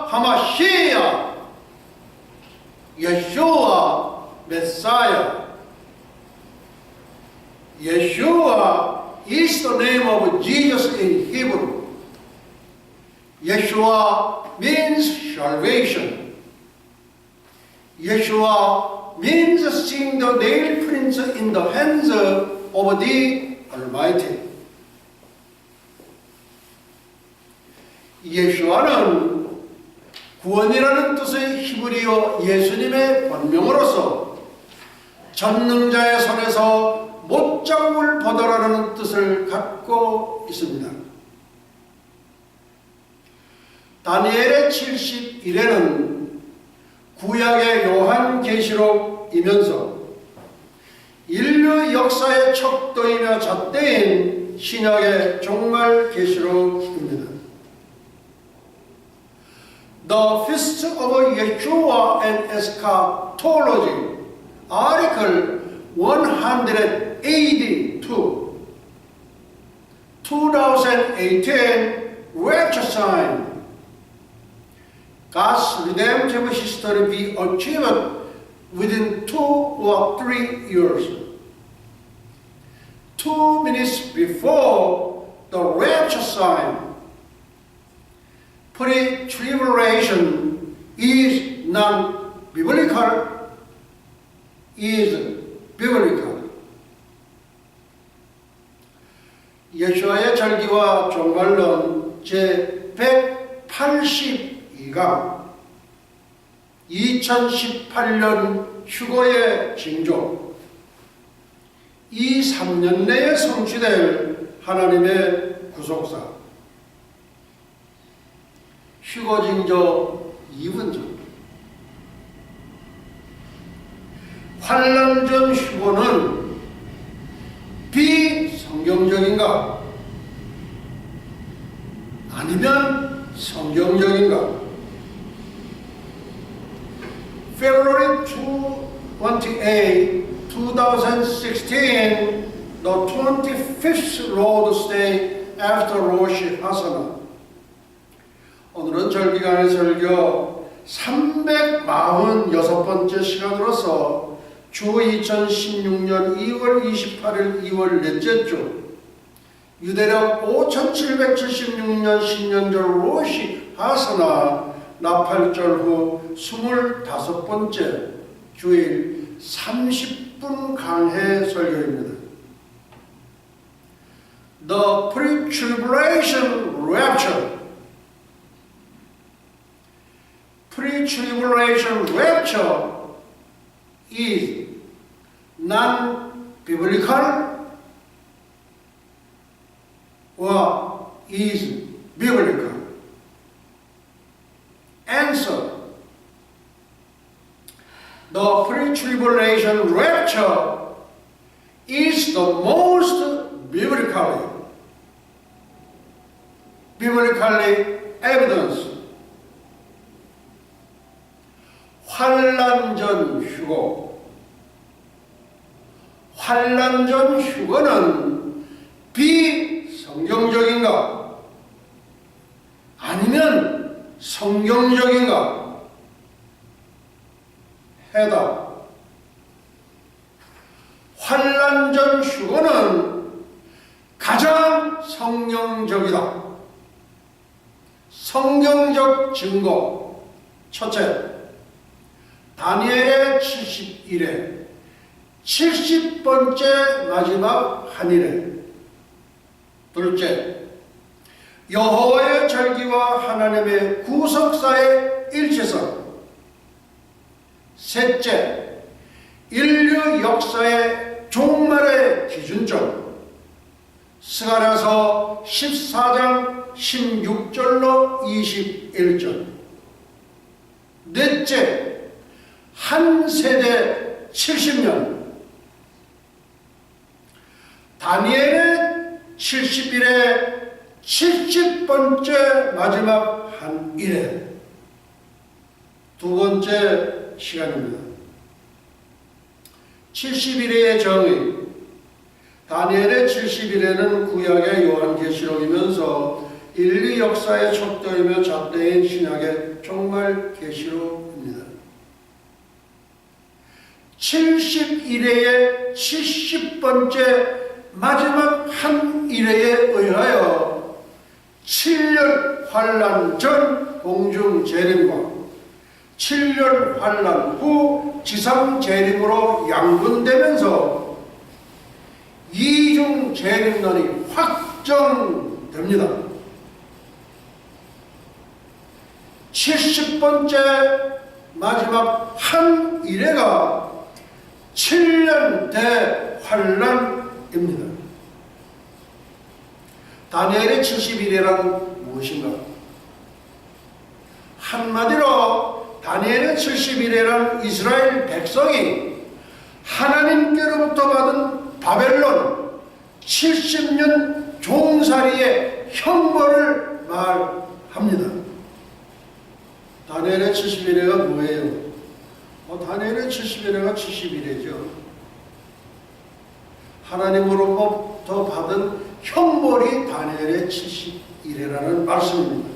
하마시야, Yeshua Messiah. Yeshua is the name of Jesus in Hebrew. Yeshua means salvation. Yeshua means seeing the nail prints in the hands of the Almighty. 예수와는 구원이라는 뜻의 히브리어 예수님의 본명으로서 전능자의 손에서 못장을 보더라는 뜻을 갖고 있습니다. 다니엘의 70일에는 구약의 요한계시록이면서 인류 역사의 척도이며 잣대인 신약의 종말계시록입니다. The Feast of Yeshua and Eschatology, Article 182, 2018 Rapture Sign. God's redemptive history be achieved within 2 or 3 years. 2 minutes before the rapture sign, pre-tribulation is non-biblical, is biblical. 예수와의 절기와 종말론 제182강 2018년 휴거의 징조, 이 3년 내에 성취될 하나님의 구속사. 휴거 징조 2분전. 환난 전 휴거는 비성경적인가? 아니면 성경적인가? February 28, 2016, the 25th Lord's Day after Rosh Hashanah. 오늘은 절기간의 설교 346번째 시간으로서 주 2016년 2월 28일 2월 넷째 주, 유대력 5776년 신년절 로시 하스나 나팔절 후 25번째 주일 30분 강해 설교입니다. The pre-tribulation rapture. Pre-tribulation rapture is non-biblical or is biblical? Answer. The pre-tribulation rapture is the most biblically evidence. 환난 전 휴거. 환난 전 휴거는 비성경적인가? 아니면 성경적인가? 해답. 환난 전 휴거는 가장 성경적이다. 성경적 증거. 첫째, 다니엘의 70일에 70번째 마지막 한일에. 둘째, 여호와의 절기와 하나님의 구속사의 일치성. 셋째, 인류 역사의 종말의 기준점. 스가랴서 14장 16절로 21절. 넷째, 한 세대 70년. 다니엘의 70일에 70번째 마지막 한 일에. 두 번째 시간입니다. 70일의 정의. 다니엘의 70일에는 구약의 요한계시록이면서 인류 역사의 촛대이며 잣대인 신약의 정말 계시록입니다. 71회의 70번째 마지막 한 일회에 의하여 7년 환란 전 공중 재림과 7년 환란 후 지상 재림으로 양분되면서 이중 재림론이 확정됩니다. 70번째 마지막 한 일회가 7년 대환란입니다. 다니엘의 70일이란 무엇인가? 한마디로 다니엘의 70일이란 이스라엘 백성이 하나님께로부터 받은 바벨론 70년 종살이의 형벌을 말합니다. 다니엘의 70일회가 뭐예요? 다니엘의 70일회가 70일회죠. 하나님으로부터 받은 형벌이 다니엘의 70일회라는 말씀입니다.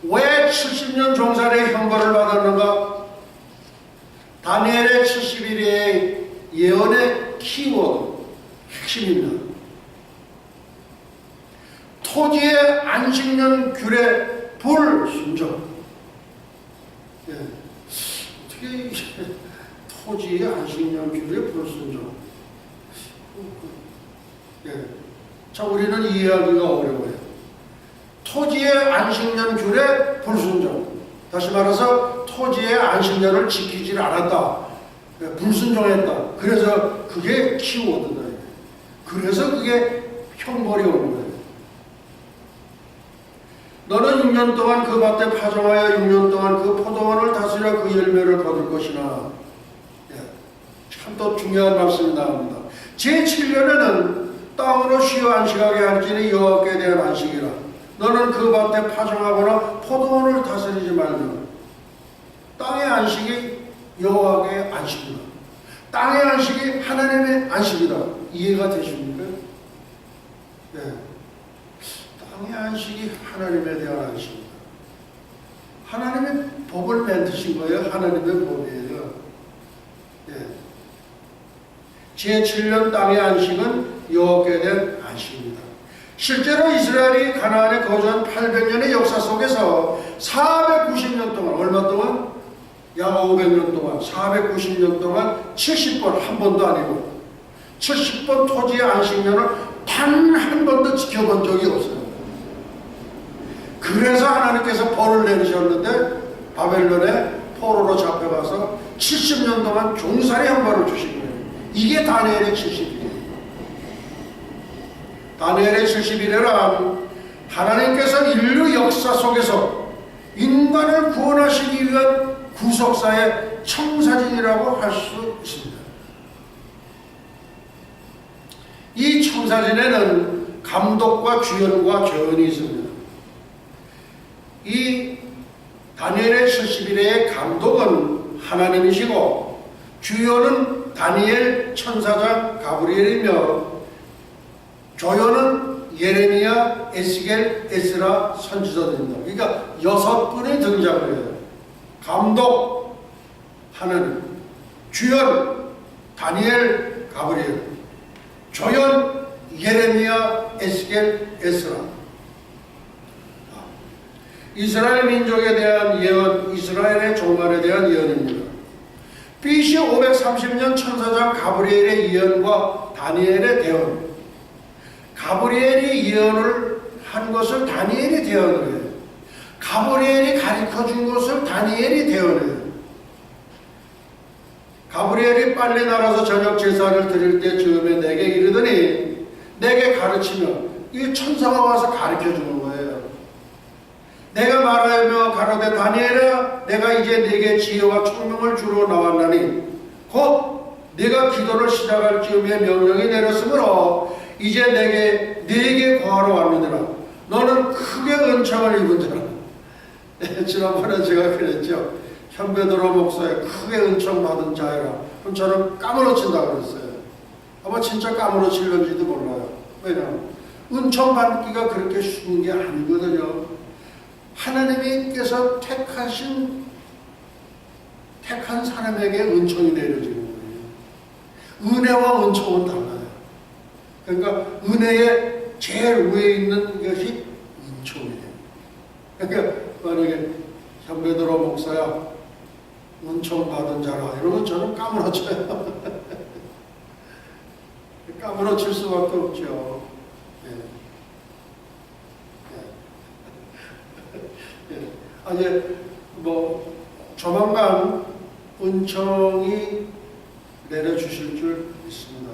왜 70년 종살이의 형벌을 받았는가? 다니엘의 70일회의 예언의 키워드, 핵심입니다. 토지의 안식년 규례 불순종. 어떻게 토지의 안식년 규례 불순종? 자, 우리는 이해하기가 어려워요. 토지의 안식년 규례 불순종. 다시 말해서 토지의 안식년을 지키지 않았다. 불순종했다. 그래서 그게 키워드다. 그래서 그게 형벌이 오는 거예요. 너는 6년 동안 그 밭에 파종하여 6년 동안 그 포도원을 다스려 그 열매를 거둘 것이나. 참 또 중요한 말씀이 나옵니다. 제7년에는 땅으로 쉬어 안식하게 할지니 여호와께 대한 안식이라. 너는 그 밭에 파종하거나 포도원을 다스리지 말며. 땅의 안식이 여호와의 안식이다. 땅의 안식이 하나님의 안식이다. 이해가 되십니까? 땅의 안식이 하나님에 대한 안식이다. 하나님의 법을 만드신 거예요. 하나님의 법이에요. 제7년 땅의 안식은 여호와께 대한 안식입니다. 실제로 이스라엘이 가나안에 거주한 800년의 역사 속에서 490년 동안, 얼마 동안? 약 500년 동안, 490년 동안 70번, 한 번도 아니고 70번 토지의 안식년을 단 한 번도 지켜본 적이 없어요. 그래서 하나님께서 벌을 내리셨는데 바벨론에 포로로 잡혀가서 70년 동안 종살이 한 벌을 주신 거예요. 이게 다니엘의 70일이에요. 다니엘의 70일이란 하나님께서 인류 역사 속에서 인간을 구원하시기 위한 구속사의 청사진이라고 할 수 있습니다. 이 청사진에는 감독과 주연과 조연이 있습니다. 이 다니엘의 70일의 감독은 하나님이시고 주연은 다니엘 천사장 가브리엘이며 조연은 예레미야, 에스겔, 에스라 선지자들입니다. 그러니까 6분이 등장을 해요. 감독 하나님, 주연 다니엘, 가브리엘, 조연 예레미야, 에스겔, 에스라. 이스라엘 민족에 대한 예언, 이스라엘의 종말에 대한 예언입니다. BC 530년 천사장 가브리엘의 예언과 다니엘의 대언. 가브리엘이 예언을 한 것을 다니엘이 대언을 해요. 가브리엘이 가르쳐준 것을 다니엘이 대언해요. 가브리엘이 빨리 날아서 저녁 제사를 드릴 때 즈음에 내게 이르더니 내게 가르치며 이 천사가 와서 가르쳐주는 거예요. 내가 말하며 가로되 다니엘아 내가 이제 네게 지혜와 총명을 주러 나왔나니 곧 네가 기도를 시작할 즈음에 명령이 내렸으므로 이제 네게 구하러 왔느니라. 너는 크게 은총을 입은 자라. 지난번에 제가 그랬죠. 현베드로 목사의 크게 은총 받은 자여라. 그럼 저는 까무러친다고 그랬어요. 아마 진짜 까무러칠는지도 몰라요. 왜냐하면 은총 받기가 그렇게 쉬운 게 아니거든요. 하나님께서 택한 사람에게 은총이 내려지는 거예요. 은혜와 은총은 달라요. 그러니까 은혜의 제일 위에 있는 것이 은총이에요. 그러니까 만약에 현배들어 목사야 은총 받은 자라 이러면 저는 까무러쳐요. 까무러칠 수밖에 없죠. 아니 조만간 은총이 내려주실 줄 믿습니다.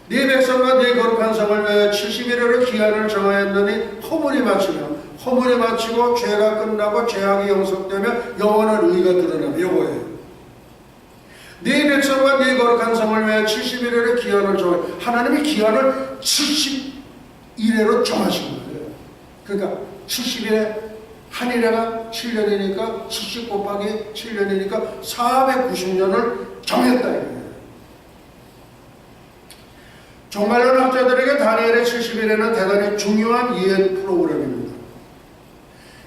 네 백성과 네 거룩한 성을 위해 70일의 기한을 정하였느니 허물이 마치고 죄가 끝나고 죄악이 영속되며 영원한 의가 드러나며 요거예요. 네 백성과 네 거룩한 성을 위해 70일의 기한을 정하여 하나님이 기한을 70일로 정하신 거예요. 그러니까 70일에 한 일에가 7년이니까 70 곱하기 7년이니까 490년을 정했다 이거예요. 종말론 학자들에게 다니엘의 70일에는 대단히 중요한 이해 프로그램입니다.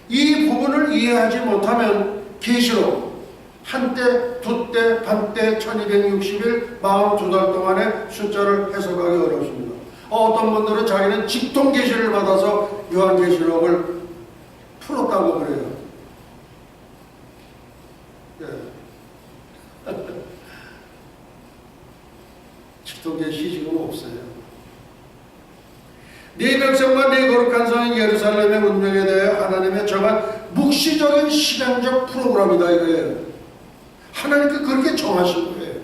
이 부분을 이해하지 못하면 계시록 한때, 두때, 반때, 1260일, 42달 동안의 숫자를 해석하기 어렵습니다. 어떤 분들은 자기는 직통 계시를 받아서 요한계시록을 풀었다고 그래요. 직통계시 지금 없어요. 네 백성과 네 거룩한 성인 예루살렘의 운명에 대해 하나님의 정한 묵시적인 시간적 프로그램이다 이거예요. 하나님께 그렇게 정하신 거예요.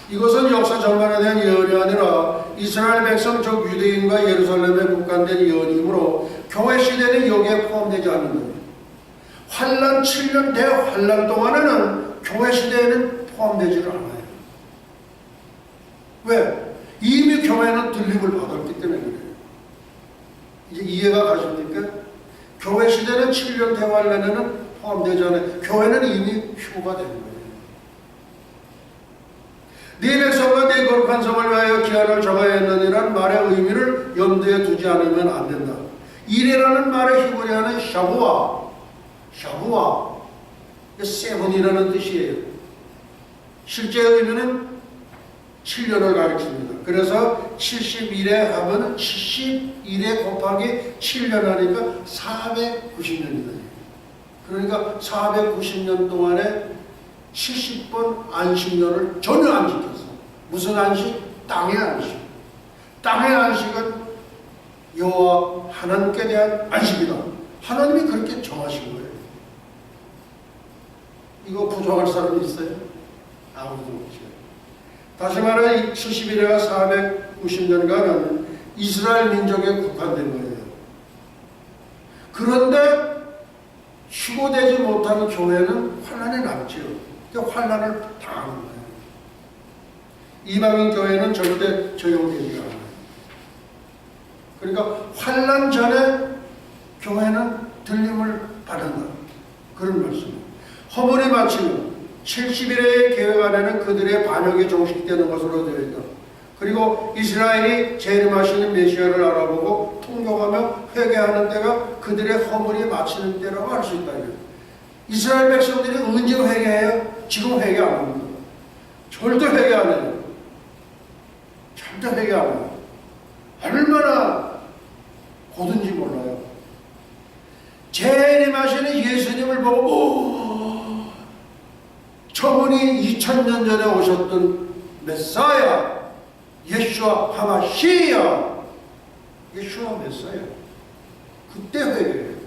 이것은 역사 전반에 대한 예언이 아니라 이스라엘 백성 즉 유대인과 예루살렘에 국한된 예언이므로 교회 시대는 여기에 포함되지 않는 거예요. 환란 7년 대환란 동안에는 교회 시대에는 포함되지를 않아요. 왜? 이미 교회는 들림을 받았기 때문에 그래요. 이제 이해가 가십니까? 교회 시대는 7년 대환란에는 포함되지 않아요. 교회는 이미 휴가 된 거예요. 네 백성과 네 거룩한 성을 위하여 기한을 정하였느니란 말의 의미를 염두에 두지 않으면 안 된다. 이래라는 말의 히브리어는 샤부아, 세븐이라는 뜻이에요. 실제 의미는 7년을 가리킵니다. 그래서 71에 하면 71에 곱하기 7년 하니까 490년이다. 그러니까 490년 동안에 70번 안식년을 전혀 안 지켰어. 무슨 안식? 땅의 안식. 땅의 안식은 여호와 하나님께 대한 안식이다. 하나님이 그렇게 정하신 거예요. 이거 부정할 사람이 있어요? 아무도 없죠. 다시 말해 70일에가 490년간은 이스라엘 민족에 국한된 거예요. 그런데 휴고되지 못한 교회는 환란에 남지요. 그러니까 환란을 당하는 거예요. 이방인 교회는 절대 적용되지 않아요. 그러니까 환란 전에 교회는 들림을 받는다. 그런 말씀이에요. 허물이 마치면 70일의 계획 안에는 그들의 반역이 종식되는 것으로 되어 있다. 그리고 이스라엘이 재림하시는 메시아를 알아보고 통곡하며 회개하는 때가 그들의 허물이 마치는 때라고 할 수 있다. 이스라엘 백성들이 언제 회개해요? 지금 회개 안 합니다. 절대 회개 안 해요. 절대 회개 안 해요. 얼마나 고든지 몰라요. 재림하시는 예수님을 보고 저분이 2000년 전에 오셨던 메사야 예수와 하마시야 예수와 메사야 그때 회개해요.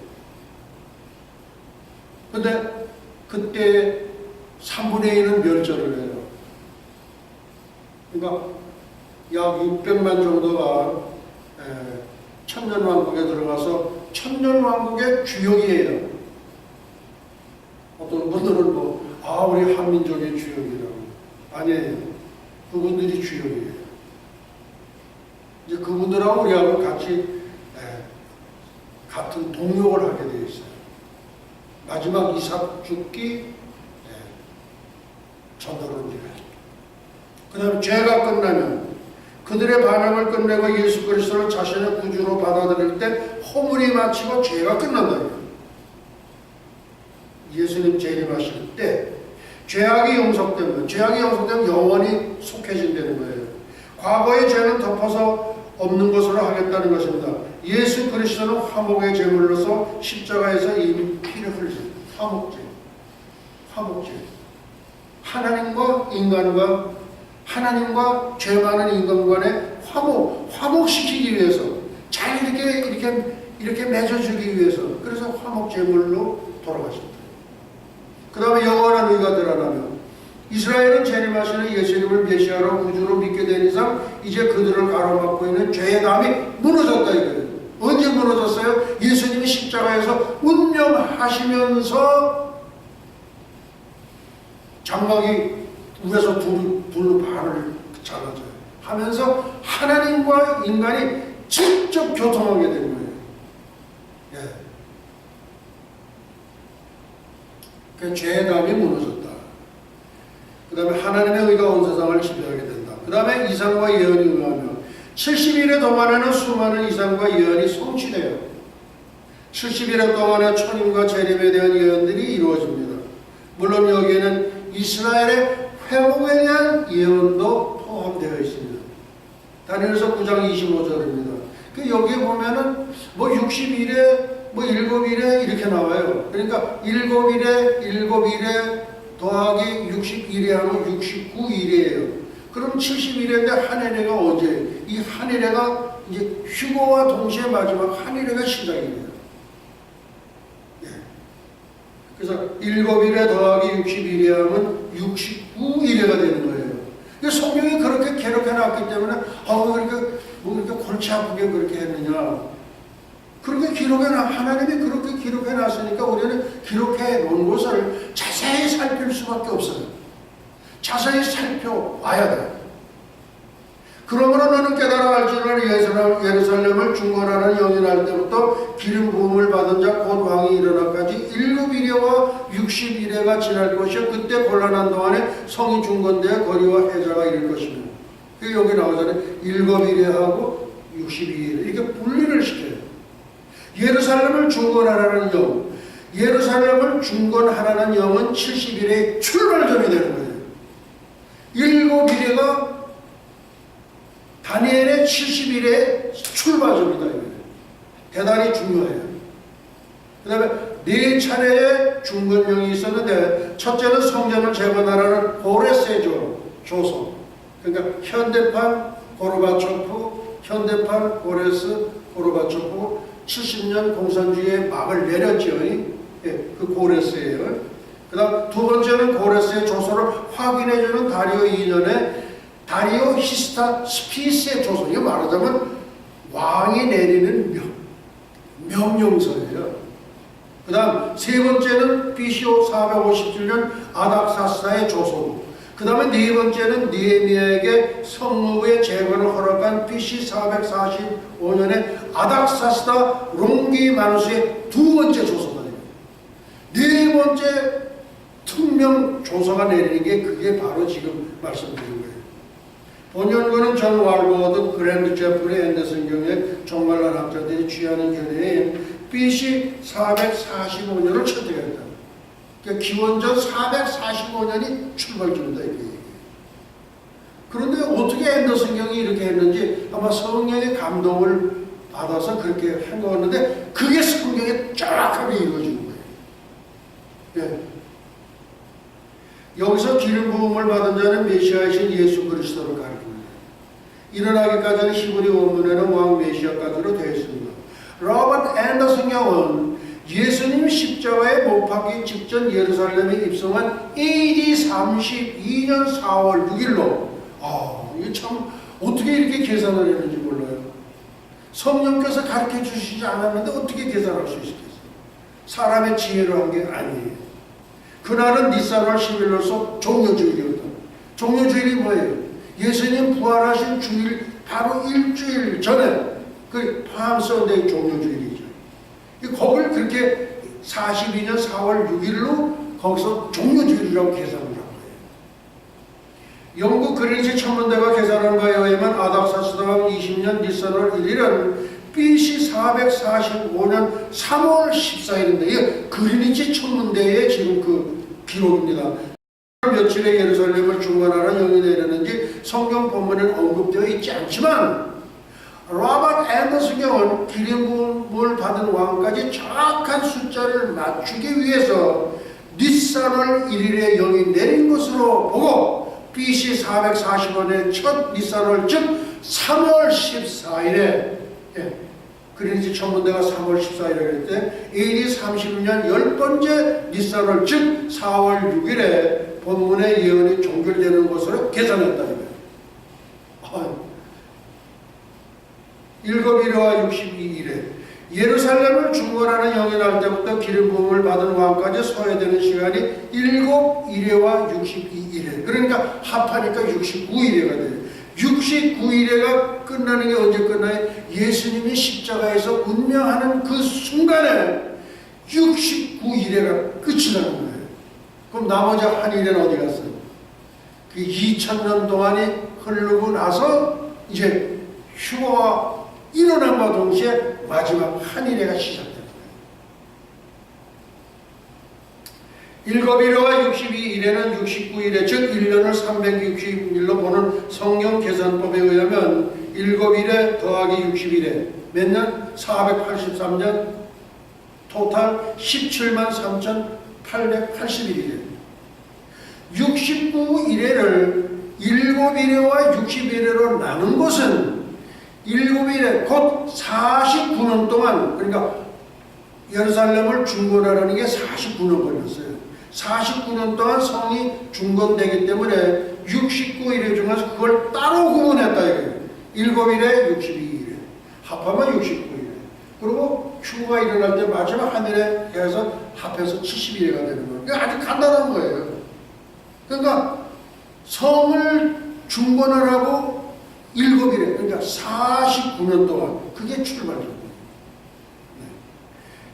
근데 그때 3분의 1은 멸절을 해요. 그러니까 약 600만 정도가 천년왕국에 들어가서 천년왕국의 주역이에요. 어떤 분들은 우리 한민족의 주역이라고. 아니에요. 그분들이 주역이에요. 이제 그분들하고 우리하고 같이 같은 동역을 하게 되어 있어요. 마지막 이삭 죽기 전도를 이루어요. 그 다음에 죄가 끝나면 그들의 반응을 끝내고 예수 그리스도를 자신의 구주로 받아들일 때 허물이 마치고 죄가 끝난다. 예수님 재림하실 때 죄악이 용서되면 영원히 속해진다는 거예요. 과거의 죄는 덮어서 없는 것으로 하겠다는 것입니다. 예수 그리스도는 화목의 제물로서 십자가에서 이미 피를 흘리셨습니다. 화목제. 하나님과 죄 많은 인간 간의 화목시키기 위해서 잘 이렇게 맺어주기 위해서 그래서 화목제물로 돌아가셨다. 그 다음에 영원한 의가 드러나며 이스라엘은 재림하시는 예수님을 메시아로 구주로 믿게 된 이상 이제 그들을 가로막고 있는 죄의 담이 무너졌다 이거예요. 언제 무너졌어요? 예수님이 십자가에서 운명하시면서 장막이 위에서 둘로 반을 잘라줘요. 하면서 하나님과 인간이 직접 교통하게 되는 거예요. 예. 그 죄의 담이 무너졌다. 그 다음에 하나님의 의가 온 세상을 지배하게 된다. 그 다음에 이상과 예언이 응하며 70일의 동안에는 수많은 이상과 예언이 성취돼요. 70일의 동안에 천임과 재림에 대한 예언들이 이루어집니다. 물론 여기에는 이스라엘의 회복에 대한 예언도 포함되어 있습니다. 다니엘서 9장 25절입니다. 여기에 보면은 60일에 7일에 이렇게 나와요. 그러니까 7일에 더하기 60일에 하면 69일이에요. 그럼 70일인데 한 해례가 언제? 이 한 해례가 이제 휴거와 동시에 마지막 한 해례가 시작입니다. 예. 그래서 7일에 더하기 60일에 하면 69일에가 되는 거예요. 성경이 그렇게 기록해 놨기 때문에 그렇게 골치 아프게 그렇게 했느냐? 그렇게 하나님이 그렇게 기록해 놨으니까 우리는 기록해 놓은 것을 자세히 살필 수밖에 없어요. 자세히 살펴봐야 돼. 그러므로 너는 깨달아 알지를 예루살렘을 중건하는 영이 날 때부터 기름 부음을 받은 자 곧 왕이 일어나까지 7일에와 60일에가 지날 것이요 그때 곤란한 동안에 성이 중건되어 거리와 해자가 이를 것이며 여기 나오잖아요. 7일에 하고 62일 이렇게 분리를 시켜요. 예루살렘을 중건하라는 영, 예루살렘을 중건하라는 영은 70일의 출발점이 되는 거예요. 7일에가 다니엘의 70일의 출발점이다. 대단히 중요해요. 그 다음에 4차례의 중건령이 있었는데 첫째는 성전을 재건하라는 고레스의 조서. 그러니까 현대판 고르바초프, 현대판 고르바초프 70년 공산주의의 막을 내렸죠. 그 고레스예요. 그 다음 두 번째는 고레스의 조서를 확인해주는 다리오 2년에 다리오 히스타 스피스의 조서. 이거 말하자면 왕이 내리는 명령서예요. 그 다음 세 번째는 BCO 457년 아닥사스다의 조서. 그 다음에 네 번째는 느헤미야에게 성읍의 재건을 허락한 BC 445년에 아닥사스다 롱기 마누스의 두 번째 조서다. 네 번째 특명 조서가 내리는 게 그게 바로 지금 말씀드린 거예요. 본연구는 존 왈버드 그랜드 제프리 앤더슨 경의 종말란 학자들이 취하는 견해인 BC 445년을 채택했다. 그러니까 기원전 445년이 출발점이다 이렇게 얘기해요. 그런데 어떻게 앤더슨 경이 이렇게 했는지 아마 성령의 감동을 받아서 그렇게 한 거였는데 그게 성경에 정확하게 이루어진 거예요. 예. 여기서 기름 부음을 받은 자는 메시아이신 예수 그리스도를 가리킵니다. 일어나기까지는 히브리 원문에는 왕 메시아까지로 되어 있습니다. 로버트 앤더슨 경은 예수님 십자가에 못 박기 직전 예루살렘에 입성한 AD 32년 4월 6일로 이게 참 어떻게 이렇게 계산을 했는지 몰라요. 성령께서 가르쳐 주시지 않았는데 어떻게 계산할 수 있겠어요? 사람의 지혜로 한 게 아니에요. 그날은 니산월 10일로서 종료주일이었다. 종료주일이 뭐예요? 예수님 부활하신 주일 바로 일주일 전에 그 팜선데이 종료주일이죠. 거기를 그렇게 42년 4월 6일로 거기서 종료주일이라고 계산을 한 거예요. 영국 그리니치 천문대가 계산한 바에 의하면 아닥사스다왕 20년 니산월 1일은 BC 445년 3월 14일인데 이게 그리니치 천문대의 지금 그 기록입니다. 며칠에 예루살렘을 중건하는 영이 내렸는지 성경 본문에는 언급되어 있지 않지만 로버트 앤더슨 경은 기름 부음을 받은 왕까지 정확한 숫자를 맞추기 위해서 니산월 1일에 영이 내린 것으로 보고 BC 445년의 첫 니산월 즉 3월 14일에 그리니치 천문대가 3월 14일에 그럴 때 AD 36년 10번째 니산월 즉 4월 6일에 본문의 예언이 종결되는 것으로 계산했다 이거예요. 일곱일회와 62일에 예루살렘을 중건하는 영이 날 때부터 기름 부음을 받은 왕까지 소요되는 시간이 7일회와 62일회. 그러니까 합하니까 69일회가 돼요. 69일회가 끝나는 게 언제 끝나요? 예수님이 십자가에서 운명하는 그 순간에 69일회가 끝이 나는 거예요. 그럼 나머지 한 일은 어디 갔어요? 그 2000년 동안이 흐르고 나서 이제 휴거가 일어남과 동시에 마지막 한 일회가 시작된 거예요. 일곱일회와 62일에는 69일에 즉 1년을 360일로 보는 성경 계산법에 의하면 일곱일회 더하기 60일에 몇 년? 483년 토탈 17만 3,881일이에요. 69일회를 7일회와 60일회로 나눈 것은 7일회 곧 49년 동안 그러니까 예루살렘을 중건하라는 게 49년 걸렸어요. 49년 동안 성이 중건되기 때문에 69일회 중에서 그걸 따로 구분했다 이거예요. 7일회, 62일회 합하면 69일회. 그리고 휴가 일어날 때 마지막 한 일에 해서 합해서 70일회가 되는 거예요. 이게 아주 간단한 거예요. 그러니까 성을 중건을 하고 7일에 그러니까 49년 동안 그게 출발점이에요.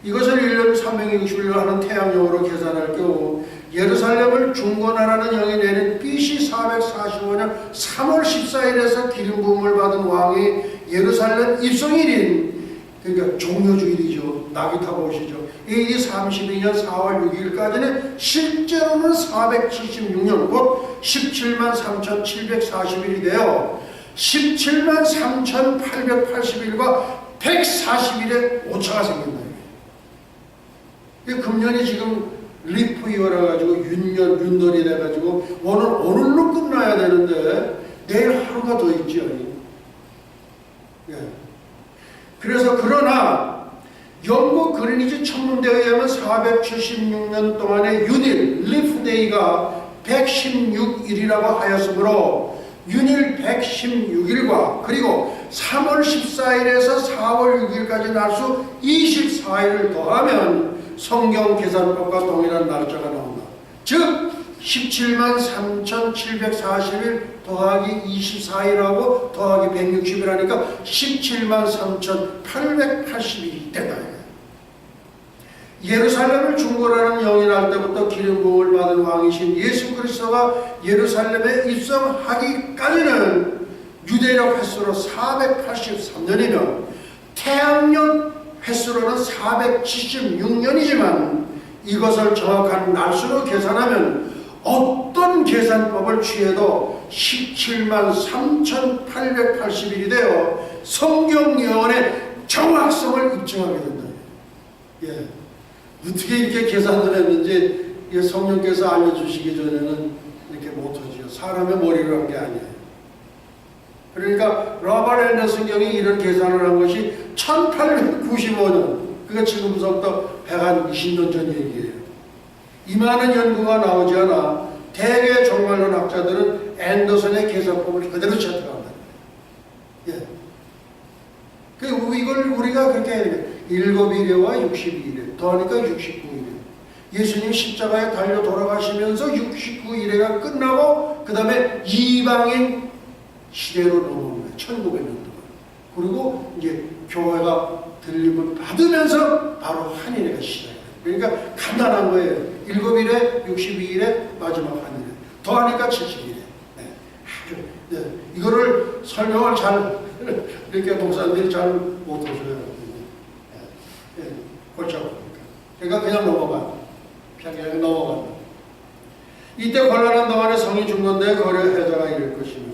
이것을 1년 360일로 하는 태양력으로 계산할 경우 예루살렘을 중건하라는 영이 내린 BC 445년 3월 14일에서 기름 부음을 받은 왕이 예루살렘 입성일인 그러니까 종료주일이죠. 낙이 타고 오시죠. AD 32년 4월 6일까지는 실제로는 476년 곧 17만 3,740일이 되어 17만 3,880일과 140일에 오차가 생긴다. 금년이 지금 리프이어라 가지고 윤년이 돼가지고 오늘로 끝나야 되는데 내일 하루가 더 있죠. 예. 그래서 그러나 영국 그리니치 천문대에 의하면 476년 동안의 윤일 리프데이가 116일이라고 하였으므로 윤일 116일과 그리고 3월 14일에서 4월 6일까지 날수 24일을 더하면 성경 계산법과 동일한 날짜가 나온다. 즉 17만 3,740일 더하기 24일하고 더하기 160일 하니까 17만 3,880일이 된다. 예루살렘을 중건하는 영이 날 때부터 기름 부음을 받은 왕이신 예수 그리스도가 예루살렘에 입성하기까지는 유대력 횟수로 483년이며 태양력 횟수로는 476년이지만 이것을 정확한 날수로 계산하면 어떤 계산법을 취해도 17만 3,880일이 되어 성경 예언의 정확성을 입증하게 된다. 예. 어떻게 이렇게 계산을 했는지 성령께서 알려주시기 전에는 이렇게 못하죠. 사람의 머리로 한 게 아니에요. 그러니까 로버트 앤더슨 경이 이런 계산을 한 것이 1895년 그게 지금부터 120년 전 얘기예요. 이 많은 연구가 나오지 않아 대개 종말론 학자들은 앤더슨의 계산법을 그대로 채택한다. 예. 이걸 우리가 그렇게 해야 돼요. 7일회와 62일회 더하니까 69일회. 예수님 십자가에 달려 돌아가시면서 69일회가 끝나고 그 다음에 이방인 시대로 넘어온 거예요. 1900년 동안. 그리고 이제 교회가 들림을 받으면서 바로 한일회가 시작해요. 그러니까 간단한 거예요. 7일회, 62일회, 마지막 한일회. 더하니까 70일회. 네. 네, 이거를 설명을 잘 이렇게 목사님들이 잘 못하셔요. 골치 아프니까. 그러니까 그냥 넘어가. 그냥 넘어간다. 이때 곤란한 동안에 성이 중건되어 거래 해자가 이를 것이며,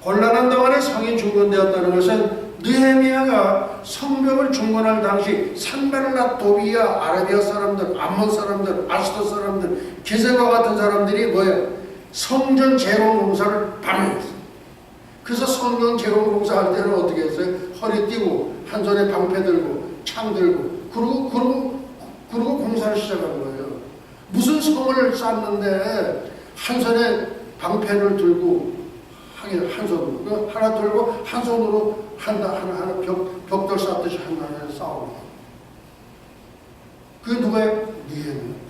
곤란한 동안에 성이 중건되었다는 것은 느헤미야가 성벽을 중건할 당시 산발랏, 도비야, 아라비아 사람들, 암몬 사람들, 아스돗 사람들, 게셈과 같은 사람들이 뭐예요? 성전 재건 공사를 방해했어요. 그래서 성전 재건 공사할 때는 어떻게 했어요? 허리 띠고 한 손에 방패 들고 창 들고 그러고 공사를 시작한 거예요. 무슨 성을 쌓는데 한 손에 방패를 들고 한 손으로 하나 들고 한 손으로 하나 벽돌 쌓듯이 하나 쌓아오는 거예요. 그게 누구예요? 느헤미야.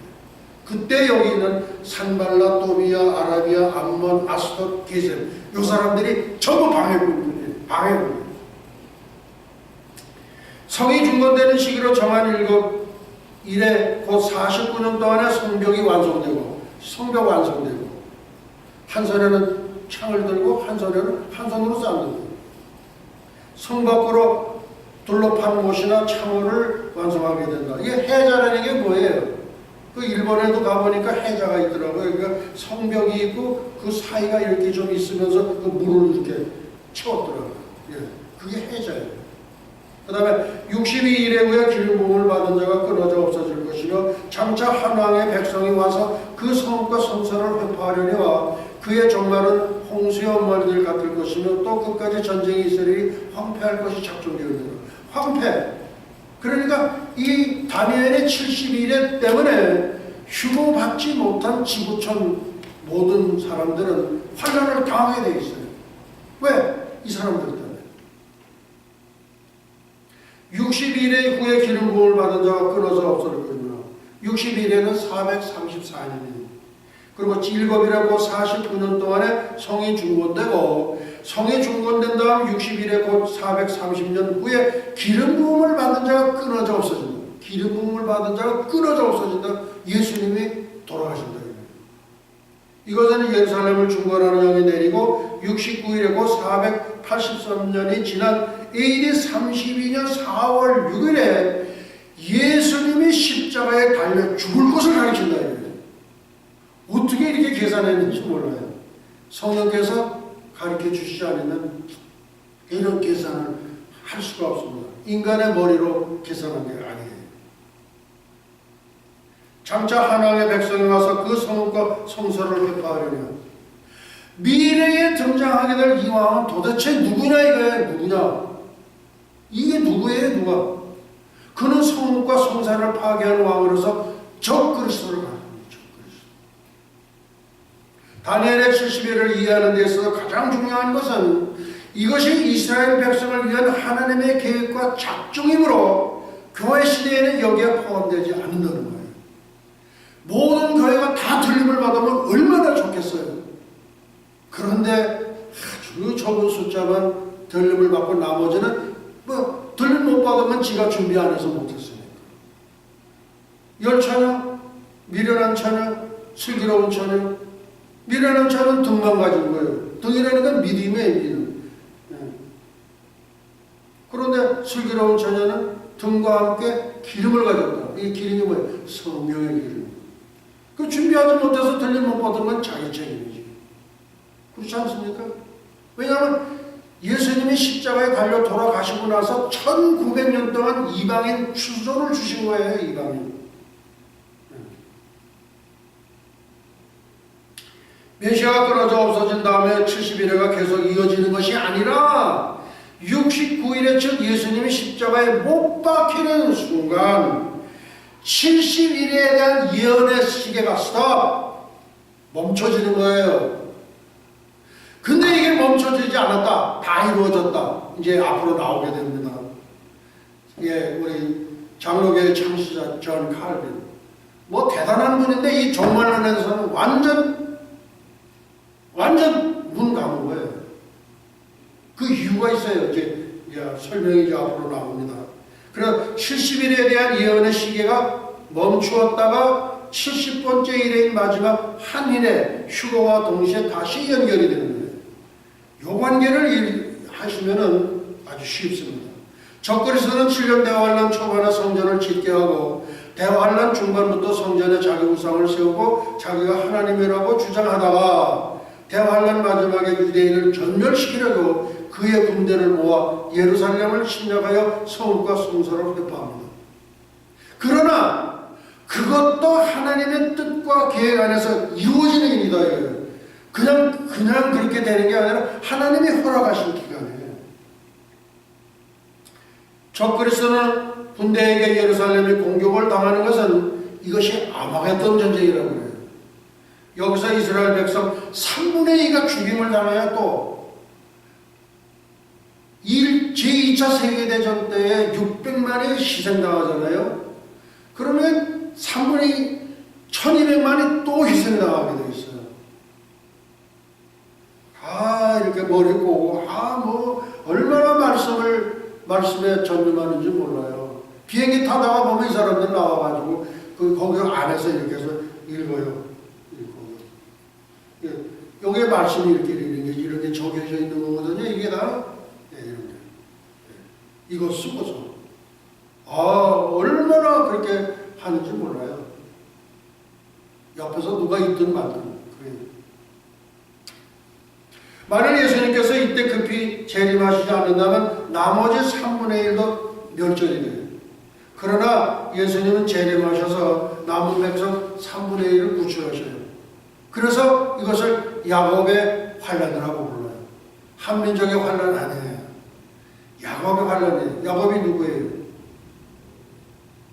그때 여기는 산발랏, 도비야, 아라비아, 암몬, 아스돗, 게셈 이 사람들이 전부 방해군들이에요. 방해군. 성이 중건되는 시기로 정한 일곱 이래 곧 49년 동안에 성벽이 완성되고, 성벽 완성되고, 한 손에는 창을 들고 한 손으로 쌓는 거예요. 성 밖으로 둘러판 못이나 창호를 완성하게 된다. 이게 해자라는 게 뭐예요? 그 일본에도 가보니까 해자가 있더라고요. 그러니까 성벽이 있고 그 사이가 이렇게 좀 있으면서 그 물을 이렇게 채웠더라고요. 예, 그게 해자예요. 그 다음에 62일에 후에 기름 부음을 받은 자가 끊어져 없어질 것이며, 장차 한 왕의 백성이 와서 그 성과 성산을 회파하려니와 그의 종말은 홍수의 엄마들 같을 것이며, 또 끝까지 전쟁이 있으리니 황폐할 것이 작정되었느니라. 황폐. 그러니까 이 다니엘의 70일에 때문에 휴무받지 못한 지구촌 모든 사람들은 환난을 당하게 돼 있어요. 왜? 이 사람들 때문에. 60일에 후에 기름 부음을 받은 자가 끊어져 없어졌거든요. 60일에는 434년입니다. 그리고 7일에 곧 49년 동안에 성이 중건되고, 성이 중건된 다음 60일에 곧 430년 후에 기름 부음을 받은 자가 끊어져 없어진다. 기름 부음을 받은 자가 끊어져 없어진다. 예수님이 돌아가신다. 이것은 예루살렘을 중건하는 영이 내리고 69일에 곧 483년이 지난 AD 32년 4월 6일에 예수님이 십자가에 달려 죽을 것을 가르친다. 어떻게 이렇게 계산했는지 몰라요. 성령께서 가르쳐 주시지 않으면 이런 계산을 할 수가 없습니다. 인간의 머리로 계산한 게 아니에요. 장차 하나님의 백성이 와서 그 성과 성소를 회파하려냐. 미래에 등장하게 될 이 왕은 도대체 누구냐 이거예요. 누구냐. 이게 누구예요? 누가? 그는 성과 성산을 파괴하는 왕으로서 적그리스도를 말합니다. 다니엘의 70일을 이해하는 데 있어서 가장 중요한 것은 이것이 이스라엘 백성을 위한 하나님의 계획과 작정이므로 교회 시대에는 여기에 포함되지 않는다는 거예요. 모든 교회가 다 들림을 받으면 얼마나 좋겠어요. 그런데 아주 적은 숫자만 들림을 받고 나머지는 들림 못 받으면 지가 준비 안 해서 못했으니까. 열처녀, 미련한 처녀, 슬기로운 처녀. 미련한 처녀는 등만 가진 거예요. 등이라는 건 믿음이에요. 믿음. 그런데 슬기로운 처녀는 등과 함께 기름을 가졌다. 이 기름이 뭐예요? 성령의 기름. 그 준비하지 못해서 들림 못 받은 건 자기 책임이지. 그렇지 않습니까? 왜냐하면 예수님이 십자가에 달려 돌아가시고 나서 1900년 동안 이방인 추조를 주신 거예요. 이방인. 메시아가 끊어져 없어진 다음에 70일회가 계속 이어지는 것이 아니라 69일에 즉 예수님이 십자가에 못 박히는 순간 70일에 대한 예언의 시계가 스톱! 멈춰지는 거예요. 근데 이게 멈춰지지 않았다. 다 이루어졌다. 이제 앞으로 나오게 됩니다. 예, 우리 장로교의 창시자 존 칼빈. 뭐 대단한 분인데 이 종말론에서는 완전 눈 감은 거예요. 그 이유가 있어요. 이제 설명이 이제 앞으로 나옵니다. 그래서 70일에 대한 예언의 시계가 멈추었다가 70번째 일인 마지막 한일의 휴거와 동시에 다시 연결이 되는 거예요. 요 관계를 하시면은 아주 쉽습니다. 적그리스도는 7년 대환란 초반에 성전을 짓게 하고 대환란 중반부터 성전에 자기 우상을 세우고 자기가 하나님이라고 주장하다가 대환란 마지막에 유대인을 전멸시키려고 그의 군대를 모아 예루살렘을 침략하여 성읍과 성소를 회파합니다. 그러나 그것도 하나님의 뜻과 계획 안에서 이루어지는 일이다. 그냥 그렇게 되는 게 아니라 하나님이 허락하신 기간이에요. 적그리스도는 군대에게 예루살렘이 공격을 당하는 것은 이것이 아마겟돈 전쟁이라고 해요. 여기서 이스라엘 백성 3분의 2가 죽임을 당해야 또 제2차 세계대전 때에 600만이 희생당하잖아요. 그러면 3분의 2, 1200만이 또 희생당하게 되어 있어요. 이렇게 머리 꼬고, 얼마나 말씀에 전념하는지 몰라요. 비행기 타다가 보면 이 사람들 나와가지고, 거기 안에서 이렇게 해서 읽어요. 여기에 말씀이 이렇게 적혀져 있는 거거든요. 이게 다, 이런 게. 이거 쓰고서. 얼마나 그렇게 하는지 몰라요. 옆에서 누가 있든 말든. 그래요. 만약 예수님께서 이때 급히 재림하시지 않는다면 나머지 3분의 1도 멸절이 돼요. 그러나 예수님은 재림하셔서 남은 백성 3분의 1을 구출하셔요. 그래서 이것을 야곱의 환란이라고 불러요. 한민족의 환란 아니에요. 야곱의 환란이에요. 야곱이 누구예요?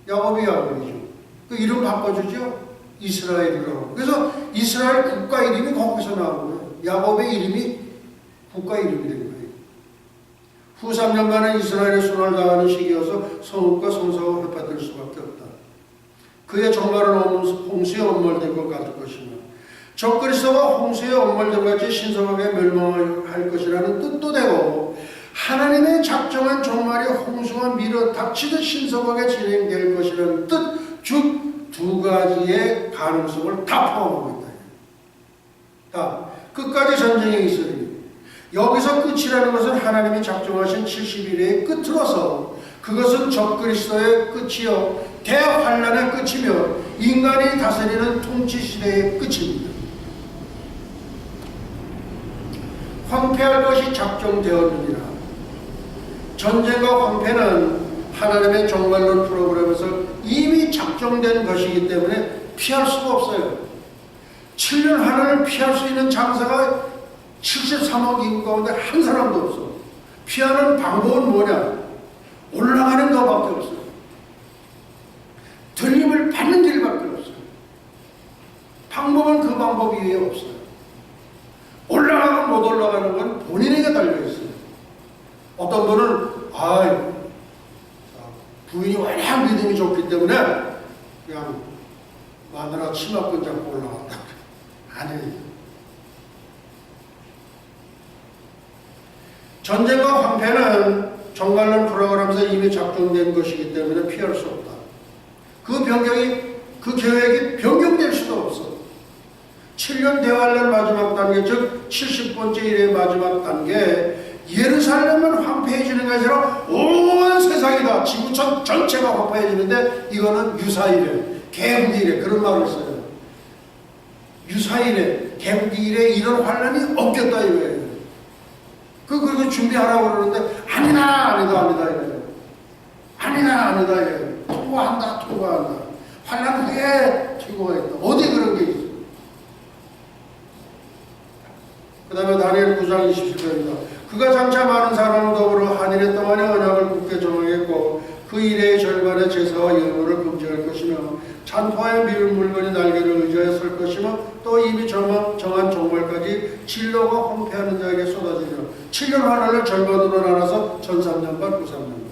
야곱이죠. 그 이름 바꿔주죠. 이스라엘이라고. 그래서 이스라엘 국가 이름이 거기서 나온 거예요. 야곱의 이름이 국가 이름이 된 거예요. 후 3년 만에 이스라엘의 순환을 당하는 시기여서 성읍과 성소가 회파될 수밖에 없다. 그의 종말은 홍수에 엄몰될 것 같을 것이며 적그리스도가 홍수에 엄몰된 같이 신성하게 멸망할 것이라는 뜻도 되고 하나님의 작정한 종말이 홍수가 밀어 닥치듯 신성하게 진행될 것이라는 뜻, 즉 두 가지의 가능성을 다 포함하고 있다. 끝까지 전쟁이 있으니 여기서 끝이라는 것은 하나님이 작정하신 70일의 끝으로서 그것은 적그리스도의 끝이요 대환란의 끝이며 인간이 다스리는 통치시대의 끝입니다. 황폐할 것이 작정되었느니라. 전쟁과 황폐는 하나님의 종말론 프로그램에서 이미 작정된 것이기 때문에 피할 수가 없어요. 7년 하나를 피할 수 있는 장사가 73억 인구 가운데 한 사람도 없어. 피하는 방법은 뭐냐? 올라가는 것밖에 없어요. 들림을 받는 길밖에 없어요. 방법은 그 방법 이외에 없어요. 올라가고 못 올라가는 건 본인에게 달려있어요. 어떤 분은 부인이 워낙 믿음이 좋기 때문에 그냥 마누라 치마끈 잡고 올라간다. 아니에요. 전쟁과 황폐는 종말론 프로그램에서 이미 작동된 것이기 때문에 피할 수 없다. 그 계획이 변경될 수도 없어. 7년 대환란 마지막 단계, 즉 70번째 일의 마지막 단계, 예루살렘은 황폐해지는 게 아니라 온 세상이다. 지구촌 전체가 황폐해지는데 이거는 유사일에, 개국일에 그런 말을 써요. 유사일에, 개국일에 이런 환란이 없겠다 이거예요. 그리고 준비하라고 그러는데 아니다 이거예요. 아니다 이거예요. 통과한다. 환란 후에 통과가 있다. 어디 그런 게 있어? 그 다음에 다니엘 9장 27절입니다. 그가 장차 많은 사람을 더불어 한일의 동안의 언약을 굳게 정하겠고 그 일의 절반의 제사와 예물을 금지할 것이며 잔포에 미울 물건이 날개를 의지하여 설 것이며 또 이미 정한 종말까지 진로가 황폐하는 자에게 쏟아지며 7년 하나를 절반으로 나눠서 전 3년 반, 후 3년 반.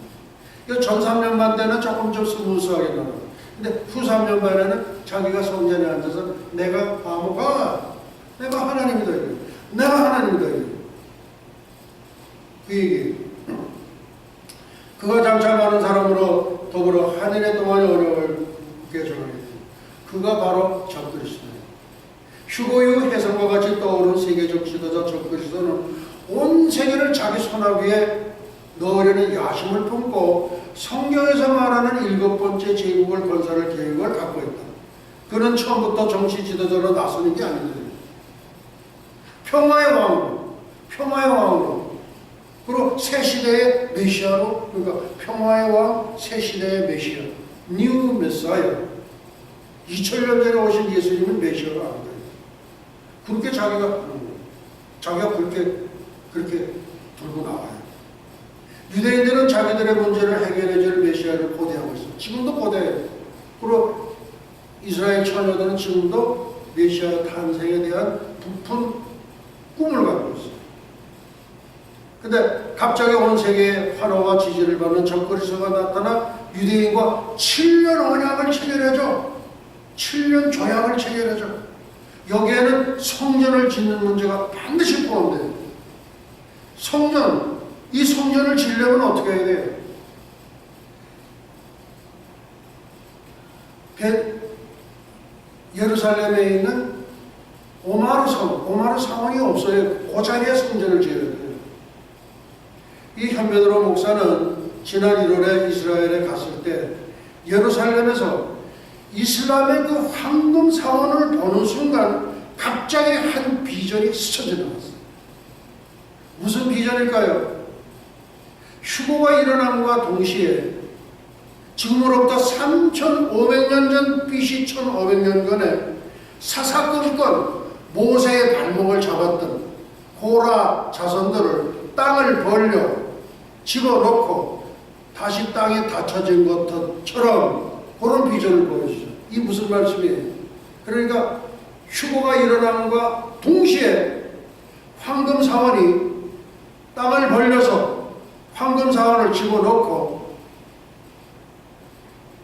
이 전 3년 반 때는 조금 좀 스무스하게 나눠요. 근데 후 3년 반에는 자기가 성전에 앉아서 내가 바보가 내가 하나님이다 이거예요. 내가 하나님이다 이거예요. 그 얘기예요. 그가 장차 많은 사람으로 더불어 한일의 동안의 언약을 굳게 정하겠다. 그가 바로 적그리스도예요. 휴거 이후 혜성과 같이 떠오른 세계적 지도자 적그리스도는 온 세계를 자기 손아귀에 넣으려는 야심을 품고 성경에서 말하는 7번째 제국을 건설할 계획을 갖고 있다. 그는 처음부터 정치 지도자로 나서는 게 아니다. 평화의 왕으로, 그리고 새 시대의 메시아로, 그러니까 평화의 왕, 새 시대의 메시아, 뉴 메사이어. 2000년 전에 오신 예수님은 메시아가 아니다. 그렇게 자기가 하는 거예요. 자기가 그렇게 들고 나와요. 유대인들은 자기들의 문제를 해결해줄 메시아를 고대하고 있어요. 지금도 고대해요. 그리고 이스라엘 처녀들은 지금도 메시아 탄생에 대한 부푼 꿈을 갖고 있어요. 근데 갑자기 온 세계에 환호와 지지를 받는 적그리스도가 나타나 유대인과 7년 언약을 체결해줘. 7년 조약을 체결해줘. 여기에는 성전을 짓는 문제가 반드시 포함돼요. 성전, 이 성전을 지으려면 어떻게 해야 돼요? 예루살렘에 있는 오마르 사원이 없어요. 그 자리에 성전을 지어야 돼요. 이 현베드로 목사는 지난 1월에 이스라엘에 갔을 때 예루살렘에서 이슬람의 그 황금 사원을 보는 순간 갑자기 한 비전이 스쳐 지나갔어요. 무슨 비전일까요? 휴거가 일어남과 동시에 지금으로부터 3,500년 전 BC 1,500년 전에 사사건건 모세의 발목을 잡았던 고라 자손들을 땅을 벌려 집어넣고 다시 땅에 닫혀진 것처럼 그런 비전을 보여주죠. 이 무슨 말씀이에요? 그러니까 휴거가 일어남과 동시에 황금 사원이 땅을 벌려서 황금 사원을 집어넣고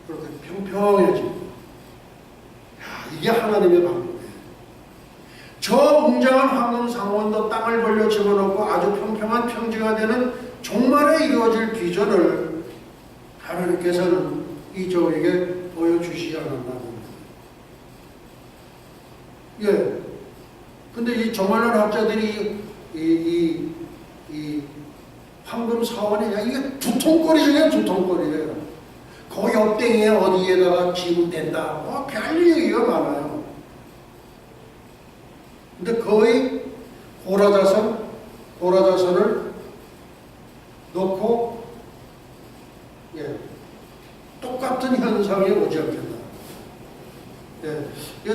그렇게 평평해집니다. 이게 하나님의 방법이에요. 저 웅장한 황금 사원도 땅을 벌려 집어넣고 아주 평평한 평지가 되는 종말에 이루어질 비전을 하나님께서는 이 저에게 보여주시지 않았나 봅니다. 예. 근데 이 종말론 학자들이 이 황금 사원이 이게 두통거리잖아요. 두통거리예요. 그 옆땡이에 어디에다가 지문된다. 뭐 별 얘기가 많아요. 근데 거의 고라자선을 놓고 똑같은 현상이 오지 않겠나.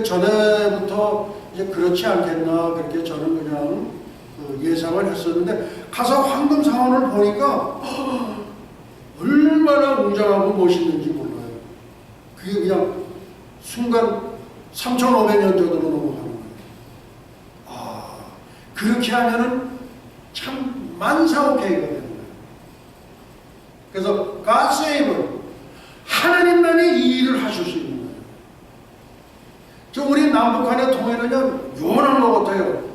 전에부터 이제 그렇지 않겠나 그렇게 저는 그냥 예상을 했었는데 가서 황금 사원을 보니까 얼마나 웅장하고 멋있는지 몰라요. 그게 그냥 순간 3,500년 전으로 넘어가는 거예요. 그렇게 하면은 참 만사오케이가 되는 거예요. 그래서 God save, 하나님만이 이 일을 하실 수 있는 거예요. 우리 남북한의 통일은요 요원한 것 같아요.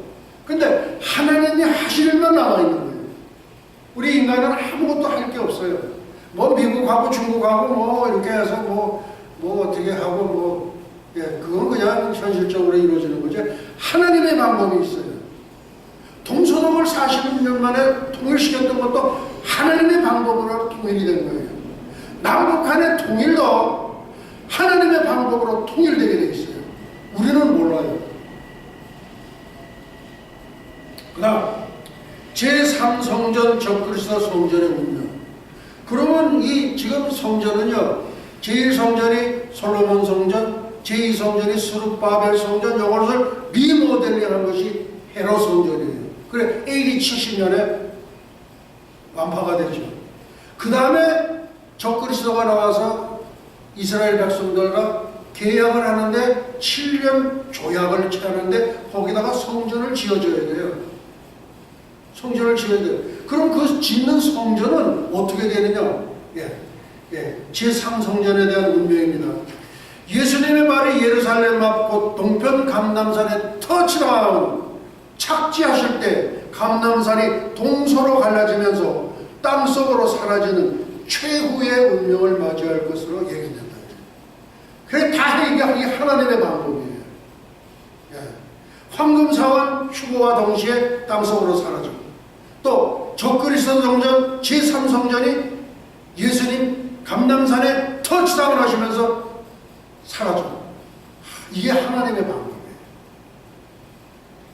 근데 하나님이 하실 일만 남아있는 거예요. 우리 인간은 아무것도 할 게 없어요. 뭐 미국하고 중국하고 뭐 이렇게 해서 뭐 어떻게 하고 그건 그냥 현실적으로 이루어지는 거지. 하나님의 방법이 있어요. 동서독을 40년 만에 통일시켰던 것도 하나님의 방법으로 통일이 된 거예요. 남북한의 통일도 하나님의 방법으로 통일되게 돼 있어요. 우리는 몰라요. 그 다음 제3성전 적그리스도 성전의 운명. 그러면 이 지금 성전은요, 제1성전이 솔로몬 성전, 제2성전이 스룹바벨 성전, 이것을 리모델링한 것이 헤롯 성전이에요. 그래 AD 70년에 완파가 되죠. 그 다음에 적그리스도가 나와서 이스라엘 백성들과 계약을 하는데 7년 조약을 취하는데 거기다가 성전을 지어줘야 돼요. 성전을 지어야 돼요. 그럼 그 짓는 성전은 어떻게 되느냐? 제3성전에 대한 운명입니다. 예수님의 발이 예루살렘 앞 곧 동편 감람산에 터치다운 착지하실 때 감람산이 동서로 갈라지면서 땅속으로 사라지는 최후의 운명을 맞이할 것으로 예견된다. 그게 다 이게 하나님의 방법이에요. 황금사원 휴거와 동시에 땅속으로 사라지고 또 적그리스도 성전 제3성전이 예수님 감람산에 터치다운 하시면서 사라져. 이게 하나님의 방법이에요.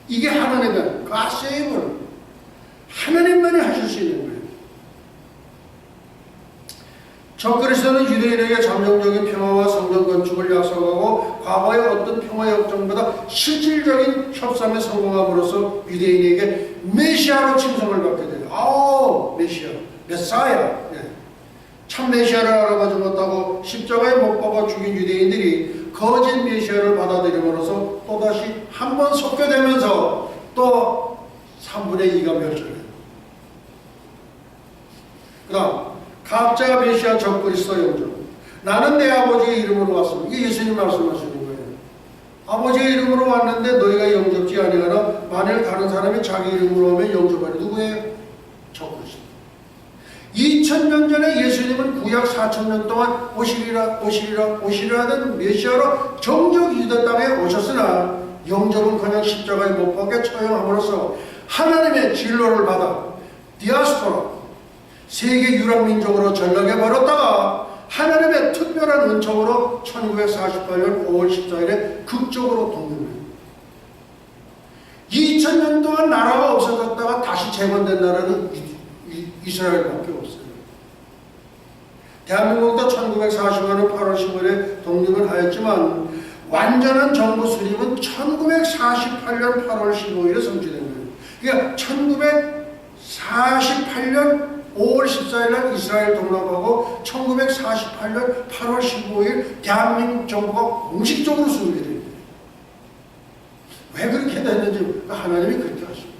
이게 하나님의 God save를 하나님만이 하실 수 있는 거예요. 적그리스도는 유대인에게 잠정적인 평화와 성전 건축을 약속하고 과거의 어떤 평화 역정보다 실질적인 협상에 성공함으로써 유대인에게 메시아로 칭송을 받게 돼요. 아오, 메시아, 메사야. 네. 참 메시아를 알아보지 못하고 십자가에 못 박아 죽인 유대인들이 거짓 메시아를 받아들임으로써 또다시 한 번 섞여되면서 또 3분의 2가 멸절해요. 그 다음 가짜 메시아 적그리스도 영접. 나는 내 아버지의 이름으로 왔습니다. 이게 예수님 말씀하시는 거예요. 아버지의 이름으로 왔는데 너희가 영접지 아니하나 만일 다른 사람이 자기 이름으로 오면 영접하리. 누구예요? 적그리스도. 2000년 전에 예수님은 구약 4000년 동안 오시리라는 메시아로 정적 유대 땅에 오셨으나 영접은커녕 십자가에 못 박혀 처형함으로써 하나님의 진로를 받아 디아스포라 세계 유랑민족으로 전락해 버렸다가 하나님의 특별한 은총으로 1948년 5월 14일에 극적으로 동립해요. 2000년 동안 나라가 없어졌다가 다시 재건된 나라는 이스라엘밖에 없어요. 대한민국도 1945년 8월 15일에 독립을 하였지만 완전한 정부 수립은 1948년 8월 15일에 성취된 거예요. 그러니까 1948년 5월 14일 날 이스라엘 독립하고 1948년 8월 15일 대한민국 정부가 공식적으로 수립이 됩니다. 왜 그렇게 됐는지 하나님이 그렇게 하십니다.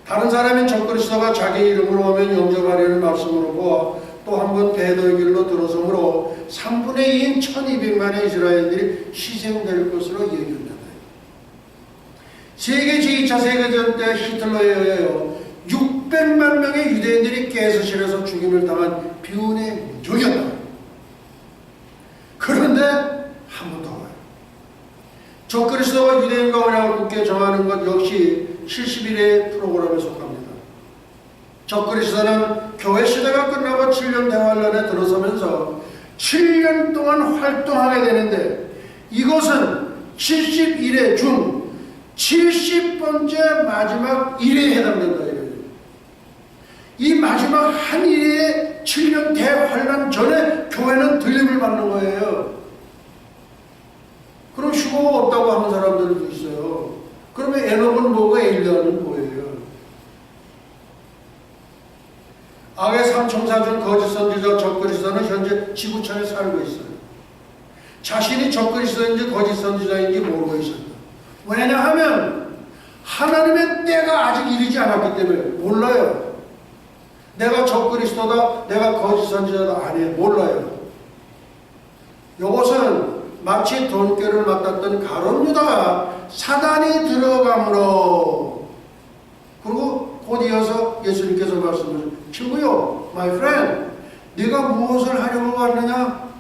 다른 사람인 적그리스도가 자기 이름으로 오면 영접하리는 말씀으로 보아 또 한 번 배도의 길로 들어서므로 3분의 2인 1200만의 이스라엘들이 희생될 것으로 예견된다. 세계 제2차 세계대전 때 히틀러에 의하여 600만 명의 유대인들이 가스실에서 죽임을 당한 비운의 민족이었다. 그런데 한 번 더 와요. 적그리스도가 유대인과 언약을 굳게 정하는 것 역시 70일의 프로그램에 속합니다. 적그리스도는 교회 시대가 끝나고 7년 대환란에 들어서면서 7년 동안 활동하게 되는데 이것은 70일의 중 70번째 마지막 일에 해당된다. 이 마지막 한 일에 7년 대환란 전에 교회는 들림을 받는 거예요. 그럼 휴거가 없다고 하는 사람들도 있어요. 그러면 에녹은 뭐고 엘리야는 뭐예요? 악의 삼총사 중 거짓 선지자 적그리스도는 현재 지구촌에 살고 있어요. 자신이 적그리스도인지 거짓 선지자인지 모르고 있었다. 왜냐하면 하나님의 때가 아직 이르지 않았기 때문에 몰라요. 내가 적그리스도다, 내가 거짓 선지자다, 아니에요. 몰라요. 이것은 마치 돈꾀를 맡았던 가룟 유다가 사단이 들어감으로, 그리고 곧 이어서 예수님께서 말씀하셨죠. 친구요, my friend, 네가 무엇을 하려고 왔느냐?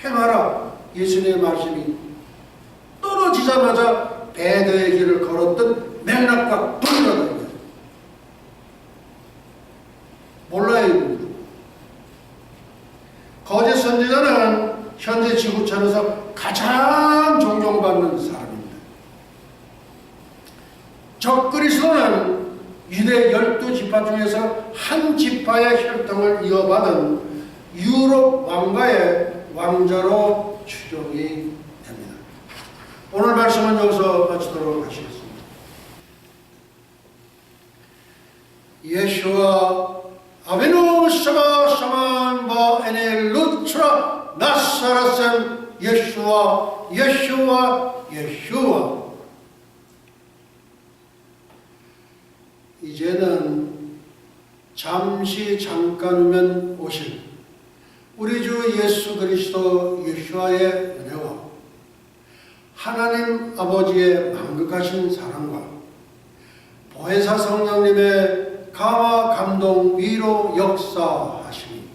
행하라. 예수님의 말씀이 떨어지자마자 배도의 길을 걸었던 맥락과 동일하다. 몰라요. 거짓 선지자는 현재 지구촌에서 가장 존경받는 사람입니다. 적그리스도는 유대 12지파 중에서 한 지파의 혈통을 이어받은 유럽 왕가의 왕자로 추정이 됩니다. 오늘 말씀은 여기서 마치도록 하시겠습니다. 예수와 아베누 샤바 샤만 바 에네 루트라 나사라셈 예수와 예수와 예수와. 이제는 잠시 잠깐 후면 오실 우리 주 예수 그리스도 예수와의 은혜와 하나님 아버지의 만극하신 사랑과 보혜사 성령님의 감화 감동 위로 역사하시니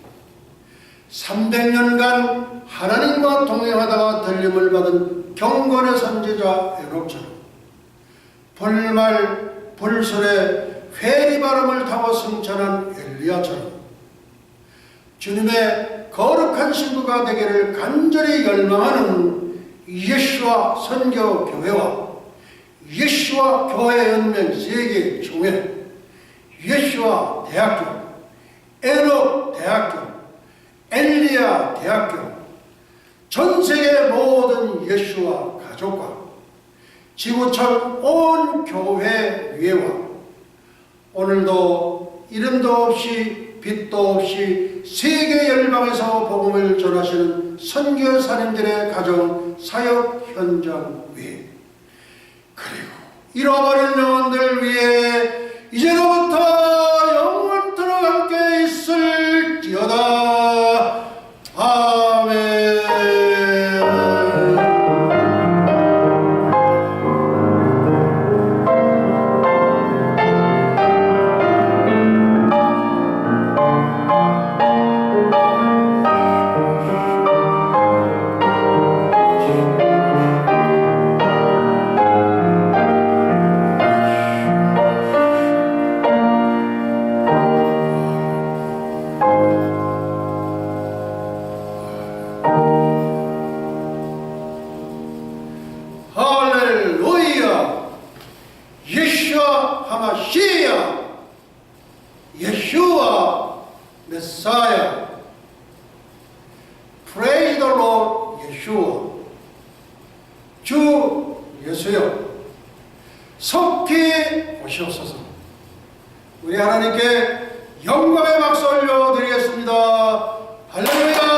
300년간 하나님과 동행하다가 들림을 받은 경건의 선지자 에녹처럼 불말 불설에 회리바람을 타고 승천한 엘리야처럼 주님의 거룩한 신부가 되기를 간절히 열망하는 예수와 선교교회와 예수와 교회연맹 세계총회, 예수와 대학교, 에녹 대학교, 엘리야 대학교, 전세계 모든 예수와 가족과 지구촌 온 교회 위에와 오늘도 이름도 없이 빛도 없이 세계 열방에서 복음을 전하시는 선교사님들의 가정 사역 현장 위에 그리고 잃어버린 영혼들 위에 이제로부터 영원토록 함께 있을지어다. 아멘. 할렐루야. 예슈아 하마시야, 예슈아 메사야. Praise the Lord 예슈아. 주 예수여 속히 오시옵소서. 우리 하나님께 영광의 박수 올려드리겠습니다. 할렐루야.